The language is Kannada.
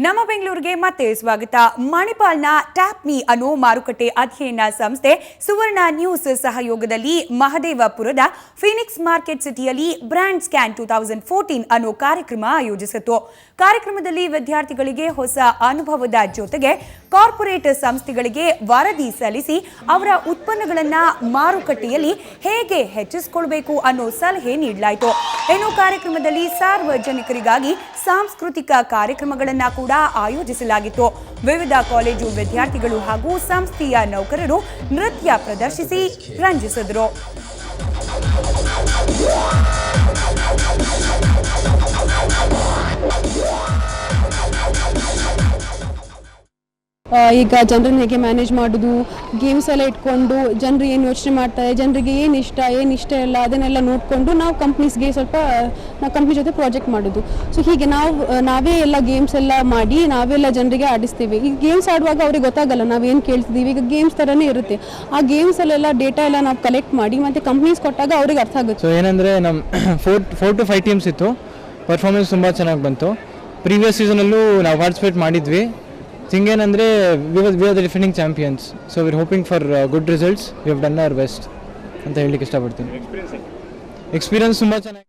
ನಮ್ಮ ಬೆಂಗಳೂರಿಗೆ ಮತ್ತೆ ಸ್ವಾಗತ. ಮಣಿಪಾಲ್ನ ಟ್ಯಾಪ್ ಮೀ ಅನ್ನೋ ಮಾರುಕಟ್ಟೆ ಅಧ್ಯಯನ ಸಂಸ್ಥೆ ಸುವರ್ಣ ನ್ಯೂಸ್ ಸಹಯೋಗದಲ್ಲಿ ಮಹದೇವಪುರದ ಫೀನಿಕ್ಸ್ ಮಾರ್ಕೆಟ್ ಸಿಟಿಯಲ್ಲಿ ಬ್ರ್ಯಾಂಡ್ ಸ್ಕ್ಯಾನ್ 2014 ಅನ್ನೋ ಕಾರ್ಯಕ್ರಮ ಆಯೋಜಿಸಿತು. ಕಾರ್ಯಕ್ರಮದಲ್ಲಿ ವಿದ್ಯಾರ್ಥಿಗಳಿಗೆ ಹೊಸ ಅನುಭವದ ಜೊತೆಗೆ ಕಾರ್ಪೊರೇಟ್ ಸಂಸ್ಥೆಗಳಿಗೆ ವರದಿ ಸಲ್ಲಿಸಿ ಅವರ ಉತ್ಪನ್ನಗಳನ್ನು ಮಾರುಕಟ್ಟೆಯಲ್ಲಿ ಹೇಗೆ ಹೆಚ್ಚಿಸಿಕೊಳ್ಳಬೇಕು ಅನ್ನೋ ಸಲಹೆ ನೀಡಲಾಯಿತು. ಇನ್ನು ಕಾರ್ಯಕ್ರಮದಲ್ಲಿ ಸಾರ್ವಜನಿಕರಿಗಾಗಿ ಸಾಂಸ್ಕೃತಿಕ ಕಾರ್ಯಕ್ರಮಗಳನ್ನು ಕೂಡ ಆಯೋಜಿಸಲಾಗಿತ್ತು. ವಿವಿಧ ಕಾಲೇಜು ವಿದ್ಯಾರ್ಥಿಗಳು ಹಾಗೂ ಸಂಸ್ಥೆಯ ನೌಕರರು ನೃತ್ಯ ಪ್ರದರ್ಶಿಸಿ ರಂಜಿಸಿದರು. ಈಗ ಜನರನ್ನ ಹೇಗೆ ಮ್ಯಾನೇಜ್ ಮಾಡೋದು, ಗೇಮ್ಸ್ ಎಲ್ಲ ಇಟ್ಕೊಂಡು ಜನರು ಏನು ಯೋಚನೆ ಮಾಡ್ತಾರೆ, ಜನರಿಗೆ ಏನು ಇಷ್ಟ ಇಲ್ಲ ಅದನ್ನೆಲ್ಲ ನೋಡಿಕೊಂಡು ನಾವು ಕಂಪ್ನಿ ಜೊತೆ ಪ್ರಾಜೆಕ್ಟ್ ಮಾಡೋದು. ಸೊ ಹೀಗೆ ನಾವೇ ಎಲ್ಲ ಗೇಮ್ಸ್ ಎಲ್ಲ ಮಾಡಿ ನಾವೆಲ್ಲ ಜನರಿಗೆ ಆಡಿಸ್ತೇವೆ. ಈ ಗೇಮ್ಸ್ ಆಡುವಾಗ ಅವ್ರಿಗೆ ಗೊತ್ತಾಗಲ್ಲ ನಾವೇನು ಕೇಳ್ತಿದ್ದೀವಿ. ಈಗ ಗೇಮ್ಸ್ ಥರನೇ ಇರುತ್ತೆ. ಆ ಗೇಮ್ಸಲ್ಲೆಲ್ಲ ಡೇಟಾ ಎಲ್ಲ ನಾವು ಕಲೆಕ್ಟ್ ಮಾಡಿ ಮತ್ತು ಕಂಪ್ನೀಸ್ ಕೊಟ್ಟಾಗ ಅವ್ರಿಗೆ ಅರ್ಥ ಆಗುತ್ತೆ. ಸೊ ಏನಂದರೆ ನಮ್ಮ 4 to 5 ಟೀಮ್ಸ್ ಇತ್ತು. ಪರ್ಫಾರ್ಮೆನ್ಸ್ ತುಂಬ ಚೆನ್ನಾಗಿ ಬಂತು. ಪ್ರೀವಿಯಸ್ ಸೀಸನಲ್ಲೂ ನಾವು ಪಾರ್ಟಿಸಿಪೇಟ್ ಮಾಡಿದ್ವಿ. ಥಿಂಗ್ ಏನಂದರೆ we are the defending champions. So we are hoping for good results. We have done hour best ಅಂತ ಹೇಳಲಿಕ್ಕೆ ಇಷ್ಟಪಡ್ತೀನಿ. ಎಕ್ಸ್ಪೀರಿಯನ್ಸ್ ತುಂಬ ಚೆನ್ನಾಗಿ